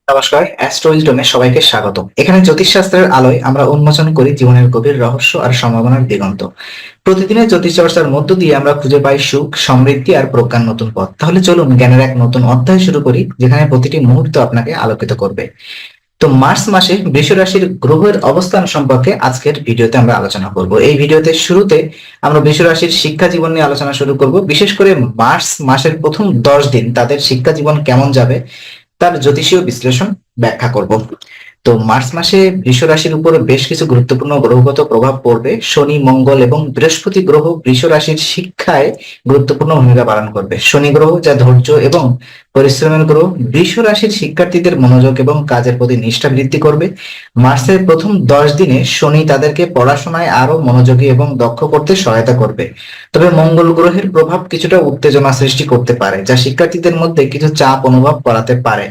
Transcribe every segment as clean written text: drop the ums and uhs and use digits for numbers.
নমস্কার, অ্যাস্ট্রোইজডমে সবাইকে স্বাগত। এখানে জ্যোতিষশাস্ত্রের আলোয় আমরা উন্মোচন করি জীবনের গভীর রহস্য আর সম্ভাবনার দিগন্ত। প্রতিদিনের জ্যোতিষ চর্চার মধ্য দিয়ে আমরা খুঁজে পাই সুখ, সমৃদ্ধি আর প্রজ্ঞার নতুন পথ। তাহলে চলুন জ্ঞানের এক নতুন অধ্যায় শুরু করি, যেখানে প্রতিটি মুহূর্ত আপনাকে আলোকিত করবে। তো মার্চ মাসে বৃষ রাশির গ্রহের অবস্থান সম্পর্কে আজকের ভিডিওতে আমরা আলোচনা করব। এই ভিডিওতে শুরুতে আমরা বৃষ রাশির শিক্ষা জীবন নিয়ে আলোচনা শুরু করব। বিশেষ করে মার্চ মাসের প্রথম 10 দিন তাদের শিক্ষা জীবন কেমন যাবে তার জ্যোতিষীয় বিশ্লেষণ ব্যাখ্যা করব। তো মার্চ মাসে বৃষ রাশির উপর বেশ কিছু গুরুত্বপূর্ণ গ্রহগত প্রভাব পড়বে। শনি, মঙ্গল এবং বৃহস্পতি গ্রহ বৃষ রাশির শিক্ষায় গুরুত্বপূর্ণ ভূমিকা পালন করবে। শনি গ্রহ, যা ধৈর্য এবং পরিশ্রমের গ্রহ, বৃষ রাশির শিক্ষার্থীদের মনোযোগ এবং কাজের প্রতি নিষ্ঠা বৃদ্ধি করবে। মার্চের প্রথম 10 দিনে শনি তাদেরকে পড়াশোনায় আরো মনোযোগী এবং দক্ষ করতে সহায়তা করবে। তবে মঙ্গল গ্রহের প্রভাব কিছুটা উত্তেজনা সৃষ্টি করতে পারে, যা শিক্ষার্থীদের মধ্যে কিছু চাপ অনুভব করাতে পারে।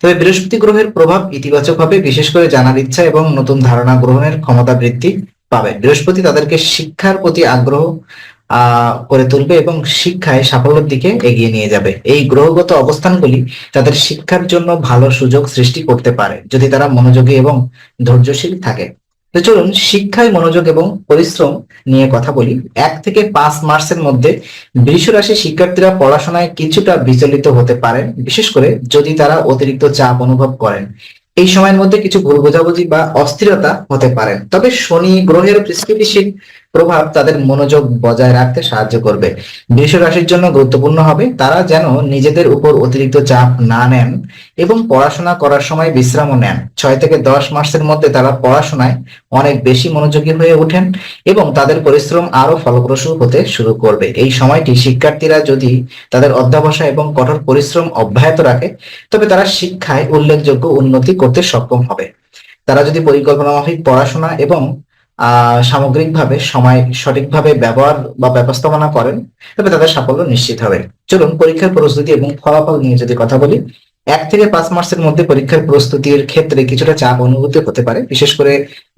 তবে বৃহস্পতি গ্রহের প্রভাব ইতিবাচক হবে, বিশেষ করে জানার ইচ্ছা এবং নতুন ধারণা গ্রহণের ক্ষমতা বৃদ্ধি পাবে। বৃহস্পতি তাদেরকে শিক্ষার প্রতি আগ্রহ করে তুলবে এবং শিক্ষায় সাফল্যের দিকে এগিয়ে নিয়ে যাবে। এই গ্রহগত অবস্থানগুলি তাদের শিক্ষার জন্য ভালো সুযোগ সৃষ্টি করতে পারে, যদি তারা মনোযোগী এবং ধৈর্যশীল থাকে। তো চলুন শিক্ষায় মনোযোগ এবং পরিশ্রম নিয়ে কথা বলি। 1 থেকে 5 মার্চের মধ্যে বৃষ রাশির শিক্ষার্থীরা পড়াশোনায় কিছুটা বিচলিত হতে পারেন, বিশেষ করে যদি তারা অতিরিক্ত চাপ অনুভব করেন। এই সময়ের মধ্যে কিছু ভুল বোঝাবুঝি বা অস্থিরতা হতে পারে। তবে শনি গ্রহের স্থিতিশীল প্রভাব তাদের মনোযোগ বজায় রাখতে সাহায্য করবে। বৃষ রাশির জন্য গুরুত্বপূর্ণ হবে তারা যেন নিজেদের উপর অতিরিক্ত চাপ না নেন এবং পড়াশোনা করার সময় বিশ্রামও নেন। 6 থেকে 10 মাসের মধ্যে তারা পড়াশোনায় অনেক বেশি মনোযোগী হয়ে ওঠেন এবং তাদের পরিশ্রম আরো ফলপ্রসূ হতে শুরু করবে। এই সময়টি শিক্ষার্থীরা যদি তাদের অধ্যবসায় এবং কঠোর পরিশ্রম অব্যাহত রাখে, তবে তারা শিক্ষায় উল্লেখযোগ্য উন্নতি করতে সক্ষম হবে। তারা যদি পরিকল্পনা মাফিক পড়াশোনা এবং সামগ্রিকভাবে সময় সঠিকভাবে ব্যবহার বা ব্যবস্থাপনা করেন, তবে তাদের সাফল্য নিশ্চিত হবে। চলুন পরীক্ষার প্রস্তুতি এবং ফলাফল নিয়ে যদি কথা বলি। 1 থেকে 5 মাসের মধ্যে পরীক্ষার প্রস্তুতির ক্ষেত্রে কিছুটা চাপ অনুভূতি হতে পারে, বিশেষ করে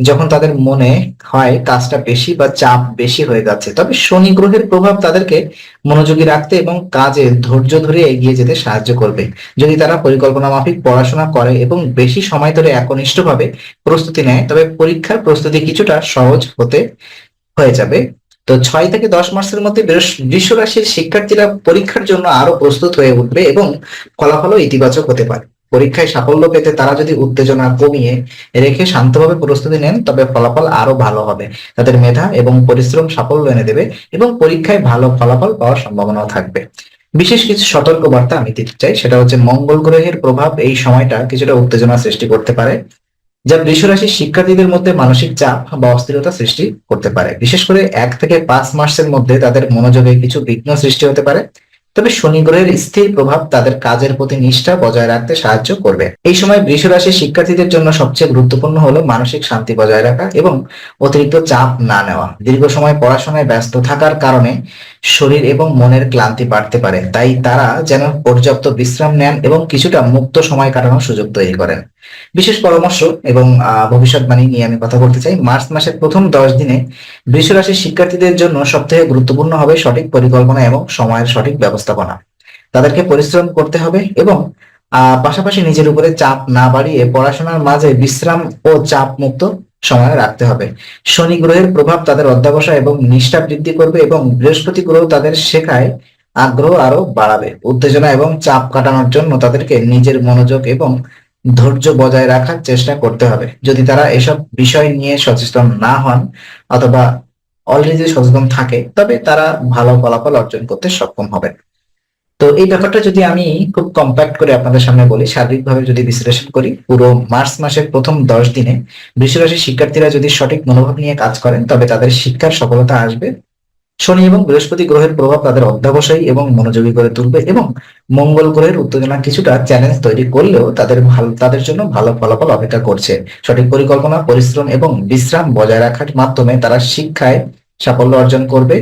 যখন তাদের মনে হয় কাজটা বেশি বা চাপ বেশি হয়ে যাচ্ছে। তবে শনি গ্রহের প্রভাব তাদেরকে মনোযোগী রাখতে এবং কাজে ধৈর্য ধরে এগিয়ে যেতে সাহায্য করবে। যদি তারা পরিকল্পনা মাফিক পড়াশোনা করে এবং বেশি সময় ধরে একনিষ্ঠভাবে প্রস্তুতি নেয়, তবে পরীক্ষার প্রস্তুতি কিছুটা সহজ হয়ে যাবে। তো 6 থেকে 10 মাসের মধ্যে বৃষ রাশির শিক্ষার্থীরা পরীক্ষার জন্য আরো প্রস্তুত হয়ে উঠবে এবং ফলাফলও ইতিবাচক হতে পারে। পরীক্ষায় সাফল্য পেতে তারা যদি উত্তেজনা কমিয়ে রেখে শান্তভাবে প্রস্তুতি নেন, তবে ফলাফল আরো ভালো হবে। তাদের মেধা এবং পরিশ্রম সাফল্য এনে দেবে এবং পরীক্ষায় ভালো ফলাফল পাওয়ার সম্ভাবনাও থাকবে। বিশেষ কিছু সতর্ক বার্তা আমি দিতে চাই, সেটা হচ্ছে মঙ্গল গ্রহের প্রভাব এই সময়টা কিছুটা উত্তেজনা সৃষ্টি করতে পারে, যা বৃষ রাশির শিক্ষার্থীদের মধ্যে মানসিক চাপ বা অস্থিরতা সৃষ্টি করতে পারে। বিশেষ করে 1 থেকে 5 মাসের মধ্যে তাদের মনোযোগে কিছু বিঘ্ন সৃষ্টি হতে পারে। তবে শনি গ্রহের স্থির প্রভাব তাদের কাজের প্রতি নিষ্ঠা বজায় রাখতে সাহায্য করবে। এই সময় বৃষ রাশির শিক্ষার্থীদের জন্য সবচেয়ে গুরুত্বপূর্ণ হলো মানসিক শান্তি বজায় রাখা এবং অতিরিক্ত চাপ না নেওয়া। দীর্ঘ সময় পড়াশোনায় ব্যস্ত থাকার কারণে শরীর এবং মনের ক্লান্তি বাড়তে পারে, তাই তারা যেন পর্যাপ্ত বিশ্রাম নেন এবং কিছুটা মুক্ত সময় কাটানোর সুযোগ তৈরি করেন। বিশেষ পরামর্শ এবং ভবিষ্যৎবাণী নিয়ে আমি কথা বলতে চাই। মার্চ মাসের প্রথম 10 দিনে বৃষ রাশির শিক্ষার্থীদের জন্য সবথেকে গুরুত্বপূর্ণ হবে সঠিক পরিকল্পনা এবং সময়ের সঠিক ব্যবস্থাপনা। তাদেরকে পরিশ্রম করতে হবে এবং পাশাপাশি নিজের উপরে চাপ না বাড়িয়ে পড়াশোনার মাঝে বিশ্রাম ও চাপ মুক্ত সময় রাখতে হবে। শনি গ্রহের প্রভাব তাদের অধ্যবসায় এবং নিষ্ঠা বৃদ্ধি করবে এবং বৃহস্পতি গ্রহ তাদের শেখায় আগ্রহ আরো বাড়াবে। উত্তেজনা এবং চাপ কাটানোর জন্য তাদেরকে নিজের মনোযোগ এবং ধৈর্য বজায় রাখার চেষ্টা করতে হবে। যদি তারা এসব বিষয় নিয়ে সচেতন না হন অথবা অলরেডি সচেতন থাকে, তবে তারা ভালো ফলাফল অর্জন করতে সক্ষম হবে। তো এই ব্যাপারটা যদি আমি খুব কম্প্যাক্ট করে আপনাদের সামনে বলি, শারীরিকভাবে যদি বিশ্লেষণ করি, পুরো মার্চ মাসের প্রথম 10 দিনে বৃষ রাশির শিক্ষার্থীরা যদি সঠিক মনোভাব নিয়ে কাজ করেন, তবে তাদের শিক্ষার সফলতা আসবে। শনি এবং বৃহস্পতি গ্রহের প্রভাব তাদের অধ্যবসায়ী এবং মনোযোগী করে তুলবে এবং মঙ্গল গ্রহের উত্তেজনা কিছুটা চ্যালেঞ্জ তৈরি করলেও তাদের জন্য ভালো ফলাফল অপেক্ষা করছে। সঠিক পরিকল্পনা, পরিশ্রম এবং বিশ্রাম বজায় রাখার মাধ্যমে তারা শিক্ষায় সাফল্য অর্জন করবে।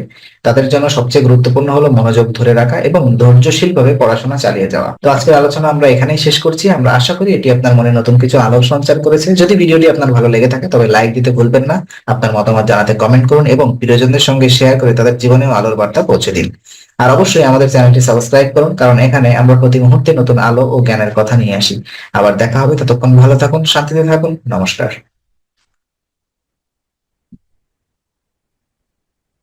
তাদের জন্য সবচেয়ে গুরুত্বপূর্ণ হলো মনোযোগ ধরে রাখা এবং ধৈর্যশীল ভাবে পড়াশোনা চালিয়ে যাওয়া। তো আজকের আলোচনা আমরা এখানেই শেষ করছি। আমরা আশা করি এটি আপনার মনে নতুন কিছু আলো সঞ্চার করেছে। যদি ভিডিওটি আপনার ভালো লেগে থাকে, তবে লাইক দিতে ভুলবেন না। আপনার মতামত জানাতে কমেন্ট করুন এবং প্রিয়জনদের সঙ্গে শেয়ার করে তাদের জীবনেও আলোর বার্তা পৌঁছে দিন। আর অবশ্যই আমাদের চ্যানেলটি সাবস্ক্রাইব করুন, কারণ এখানে আমরা প্রতি মুহূর্তে নতুন আলো ও জ্ঞানের কথা নিয়ে আসি। আবার দেখা হবে, ততক্ষণ ভালো থাকুন, শান্তিতে থাকুন। নমস্কার।